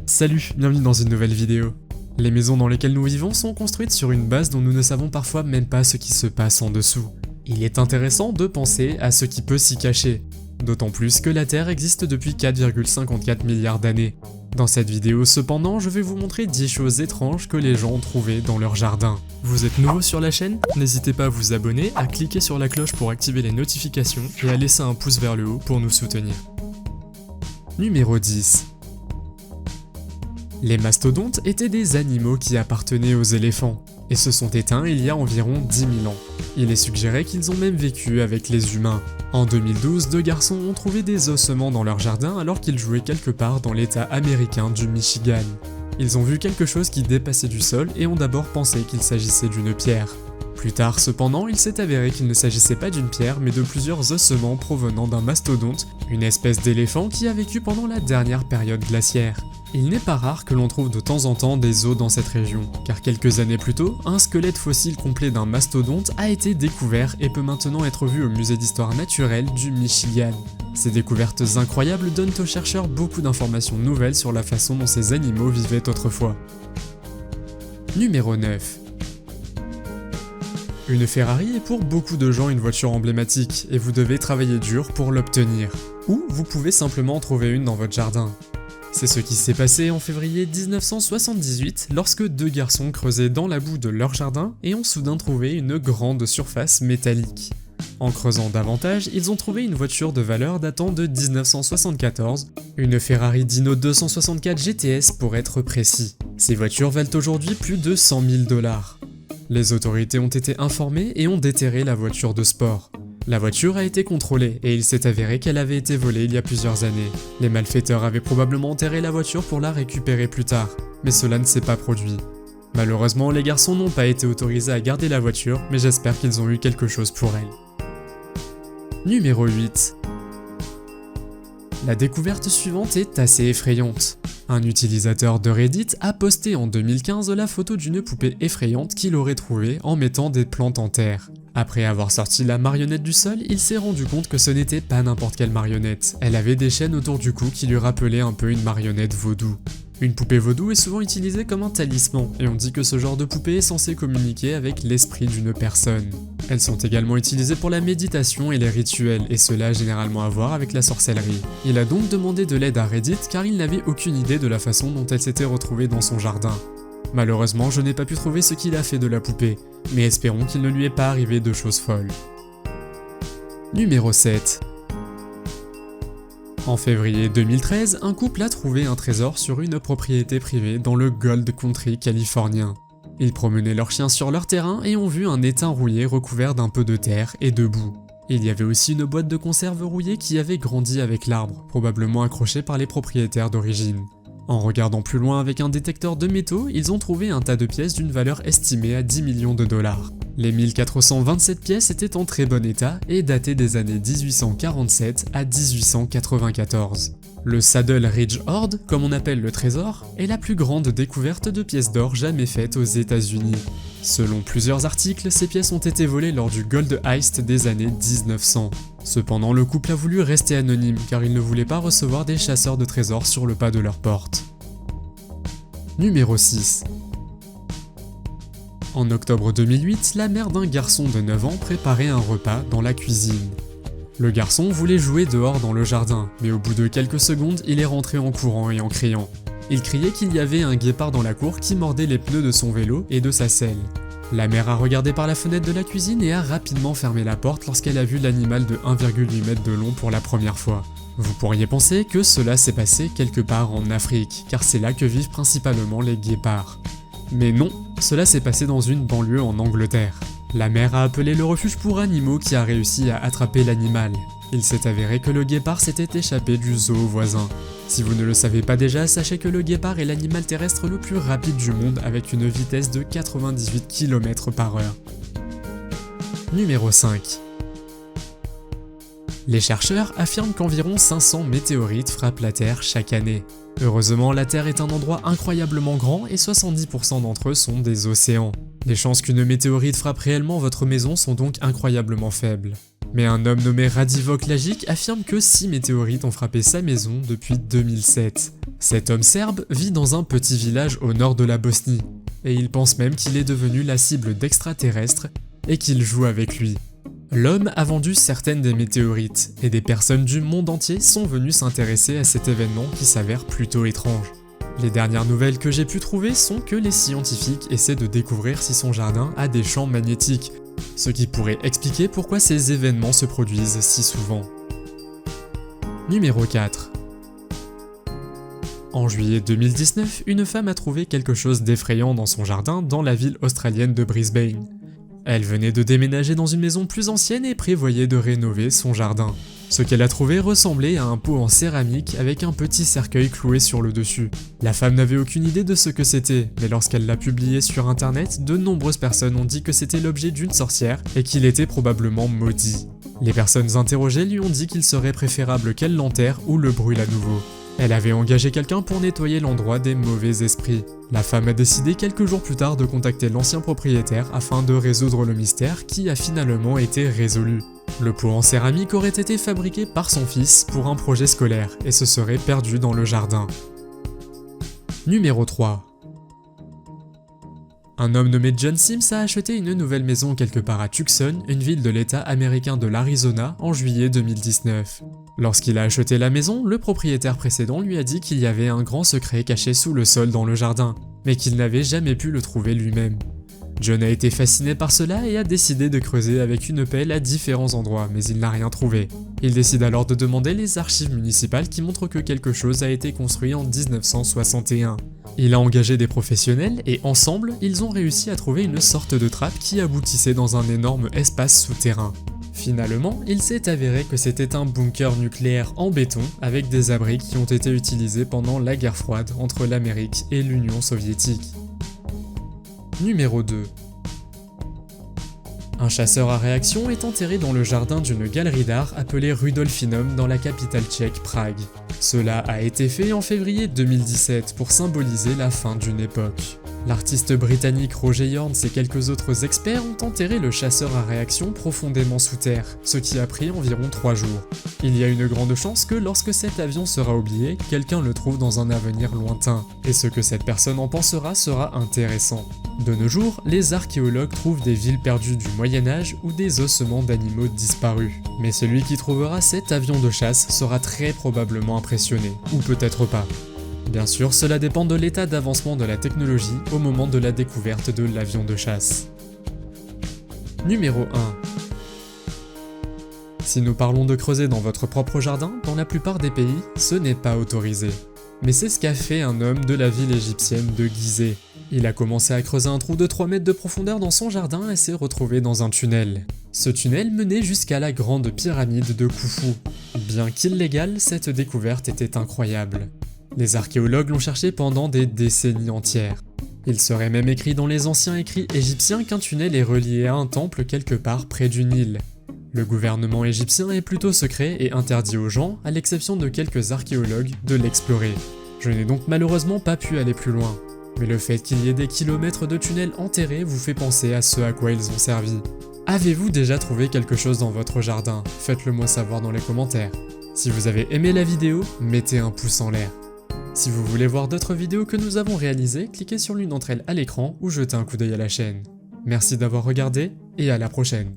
Salut, bienvenue dans une nouvelle vidéo. Les maisons dans lesquelles nous vivons sont construites sur une base dont nous ne savons parfois même pas ce qui se passe en dessous. Il est intéressant de penser à ce qui peut s'y cacher, d'autant plus que la Terre existe depuis 4,54 milliards d'années. Dans cette vidéo cependant, je vais vous montrer 10 choses étranges que les gens ont trouvées dans leur jardin. Vous êtes nouveau sur la chaîne? N'hésitez pas à vous abonner, à cliquer sur la cloche pour activer les notifications et à laisser un pouce vers le haut pour nous soutenir. Numéro 10. Les mastodontes étaient des animaux qui appartenaient aux éléphants, et se sont éteints il y a environ 10 000 ans. Il est suggéré qu'ils ont même vécu avec les humains. En 2012, deux garçons ont trouvé des ossements dans leur jardin alors qu'ils jouaient quelque part dans l'état américain du Michigan. Ils ont vu quelque chose qui dépassait du sol et ont d'abord pensé qu'il s'agissait d'une pierre. Plus tard cependant, il s'est avéré qu'il ne s'agissait pas d'une pierre mais de plusieurs ossements provenant d'un mastodonte, une espèce d'éléphant qui a vécu pendant la dernière période glaciaire. Il n'est pas rare que l'on trouve de temps en temps des os dans cette région, car quelques années plus tôt, un squelette fossile complet d'un mastodonte a été découvert et peut maintenant être vu au musée d'histoire naturelle du Michigan. Ces découvertes incroyables donnent aux chercheurs beaucoup d'informations nouvelles sur la façon dont ces animaux vivaient autrefois. Numéro 9. Une Ferrari est pour beaucoup de gens une voiture emblématique, et vous devez travailler dur pour l'obtenir. Ou vous pouvez simplement trouver une dans votre jardin. C'est ce qui s'est passé en février 1978 lorsque deux garçons creusaient dans la boue de leur jardin et ont soudain trouvé une grande surface métallique. En creusant davantage, ils ont trouvé une voiture de valeur datant de 1974, une Ferrari Dino 264 GTS pour être précis. Ces voitures valent aujourd'hui plus de 100 000 $. Les autorités ont été informées et ont déterré la voiture de sport. La voiture a été contrôlée et il s'est avéré qu'elle avait été volée il y a plusieurs années. Les malfaiteurs avaient probablement enterré la voiture pour la récupérer plus tard, mais cela ne s'est pas produit. Malheureusement, les garçons n'ont pas été autorisés à garder la voiture, mais j'espère qu'ils ont eu quelque chose pour elle. Numéro 8. La découverte suivante est assez effrayante. Un utilisateur de Reddit a posté en 2015 la photo d'une poupée effrayante qu'il aurait trouvée en mettant des plantes en terre. Après avoir sorti la marionnette du sol, il s'est rendu compte que ce n'était pas n'importe quelle marionnette. Elle avait des chaînes autour du cou qui lui rappelaient un peu une marionnette vaudou. Une poupée vaudou est souvent utilisée comme un talisman, et on dit que ce genre de poupée est censé communiquer avec l'esprit d'une personne. Elles sont également utilisées pour la méditation et les rituels, et cela a généralement à voir avec la sorcellerie. Il a donc demandé de l'aide à Reddit car il n'avait aucune idée de la façon dont elle s'était retrouvée dans son jardin. Malheureusement, je n'ai pas pu trouver ce qu'il a fait de la poupée, mais espérons qu'il ne lui est pas arrivé de choses folles. Numéro 7. En février 2013, un couple a trouvé un trésor sur une propriété privée dans le Gold Country californien. Ils promenaient leurs chiens sur leur terrain et ont vu un étang rouillé recouvert d'un peu de terre et de boue. Il y avait aussi une boîte de conserve rouillée qui avait grandi avec l'arbre, probablement accrochée par les propriétaires d'origine. En regardant plus loin avec un détecteur de métaux, ils ont trouvé un tas de pièces d'une valeur estimée à 10 millions de $. Les 1427 pièces étaient en très bon état et dataient des années 1847 à 1894. Le Saddle Ridge Hoard, comme on appelle le trésor, est la plus grande découverte de pièces d'or jamais faite aux États-Unis. Selon plusieurs articles, ces pièces ont été volées lors du Gold Heist des années 1900. Cependant, le couple a voulu rester anonyme car il ne voulait pas recevoir des chasseurs de trésors sur le pas de leur porte. Numéro 6. En octobre 2008, la mère d'un garçon de 9 ans préparait un repas dans la cuisine. Le garçon voulait jouer dehors dans le jardin, mais au bout de quelques secondes, il est rentré en courant et en criant. Il criait qu'il y avait un guépard dans la cour qui mordait les pneus de son vélo et de sa selle. La mère a regardé par la fenêtre de la cuisine et a rapidement fermé la porte lorsqu'elle a vu l'animal de 1,8 m de long pour la première fois. Vous pourriez penser que cela s'est passé quelque part en Afrique, car c'est là que vivent principalement les guépards. Mais non, cela s'est passé dans une banlieue en Angleterre. La mère a appelé le refuge pour animaux qui a réussi à attraper l'animal. Il s'est avéré que le guépard s'était échappé du zoo voisin. Si vous ne le savez pas déjà, sachez que le guépard est l'animal terrestre le plus rapide du monde avec une vitesse de 98 km/h. Numéro 5. Les chercheurs affirment qu'environ 500 météorites frappent la Terre chaque année. Heureusement, la Terre est un endroit incroyablement grand et 70% d'entre eux sont des océans. Les chances qu'une météorite frappe réellement votre maison sont donc incroyablement faibles. Mais un homme nommé Radivok Lajic affirme que 6 météorites ont frappé sa maison depuis 2007. Cet homme serbe vit dans un petit village au nord de la Bosnie, et il pense même qu'il est devenu la cible d'extraterrestres et qu'il joue avec lui. L'homme a vendu certaines des météorites, et des personnes du monde entier sont venues s'intéresser à cet événement qui s'avère plutôt étrange. Les dernières nouvelles que j'ai pu trouver sont que les scientifiques essaient de découvrir si son jardin a des champs magnétiques, ce qui pourrait expliquer pourquoi ces événements se produisent si souvent. Numéro 4. En juillet 2019, une femme a trouvé quelque chose d'effrayant dans son jardin dans la ville australienne de Brisbane. Elle venait de déménager dans une maison plus ancienne et prévoyait de rénover son jardin. Ce qu'elle a trouvé ressemblait à un pot en céramique avec un petit cercueil cloué sur le dessus. La femme n'avait aucune idée de ce que c'était, mais lorsqu'elle l'a publié sur internet, de nombreuses personnes ont dit que c'était l'objet d'une sorcière et qu'il était probablement maudit. Les personnes interrogées lui ont dit qu'il serait préférable qu'elle l'enterre ou le brûle à nouveau. Elle avait engagé quelqu'un pour nettoyer l'endroit des mauvais esprits. La femme a décidé quelques jours plus tard de contacter l'ancien propriétaire afin de résoudre le mystère qui a finalement été résolu. Le pot en céramique aurait été fabriqué par son fils pour un projet scolaire et se serait perdu dans le jardin. Numéro 3. Un homme nommé John Sims a acheté une nouvelle maison quelque part à Tucson, une ville de l'état américain de l'Arizona, en juillet 2019. Lorsqu'il a acheté la maison, le propriétaire précédent lui a dit qu'il y avait un grand secret caché sous le sol dans le jardin, mais qu'il n'avait jamais pu le trouver lui-même. John a été fasciné par cela et a décidé de creuser avec une pelle à différents endroits, mais il n'a rien trouvé. Il décide alors de demander les archives municipales qui montrent que quelque chose a été construit en 1961. Il a engagé des professionnels et ensemble, ils ont réussi à trouver une sorte de trappe qui aboutissait dans un énorme espace souterrain. Finalement, il s'est avéré que c'était un bunker nucléaire en béton avec des abris qui ont été utilisés pendant la guerre froide entre l'Amérique et l'Union soviétique. Numéro 2. Un chasseur à réaction est enterré dans le jardin d'une galerie d'art appelée Rudolfinum dans la capitale tchèque Prague. Cela a été fait en février 2017 pour symboliser la fin d'une époque. L'artiste britannique Roger Yorns et quelques autres experts ont enterré le chasseur à réaction profondément sous terre, ce qui a pris environ 3 jours. Il y a une grande chance que lorsque cet avion sera oublié, quelqu'un le trouve dans un avenir lointain, et ce que cette personne en pensera sera intéressant. De nos jours, les archéologues trouvent des villes perdues du Moyen-Âge ou des ossements d'animaux disparus. Mais celui qui trouvera cet avion de chasse sera très probablement impressionné, ou peut-être pas. Bien sûr, cela dépend de l'état d'avancement de la technologie au moment de la découverte de l'avion de chasse. Numéro 1. Si nous parlons de creuser dans votre propre jardin, dans la plupart des pays, ce n'est pas autorisé. Mais c'est ce qu'a fait un homme de la ville égyptienne de Gizeh. Il a commencé à creuser un trou de 3 mètres de profondeur dans son jardin et s'est retrouvé dans un tunnel. Ce tunnel menait jusqu'à la grande pyramide de Khufu. Bien qu'illégale, cette découverte était incroyable. Les archéologues l'ont cherché pendant des décennies entières. Il serait même écrit dans les anciens écrits égyptiens qu'un tunnel est relié à un temple quelque part près du Nil. Le gouvernement égyptien est plutôt secret et interdit aux gens, à l'exception de quelques archéologues, de l'explorer. Je n'ai donc malheureusement pas pu aller plus loin. Mais le fait qu'il y ait des kilomètres de tunnels enterrés vous fait penser à ce à quoi ils ont servi. Avez-vous déjà trouvé quelque chose dans votre jardin? Faites-le moi savoir dans les commentaires. Si vous avez aimé la vidéo, mettez un pouce en l'air. Si vous voulez voir d'autres vidéos que nous avons réalisées, cliquez sur l'une d'entre elles à l'écran ou jetez un coup d'œil à la chaîne. Merci d'avoir regardé et à la prochaine.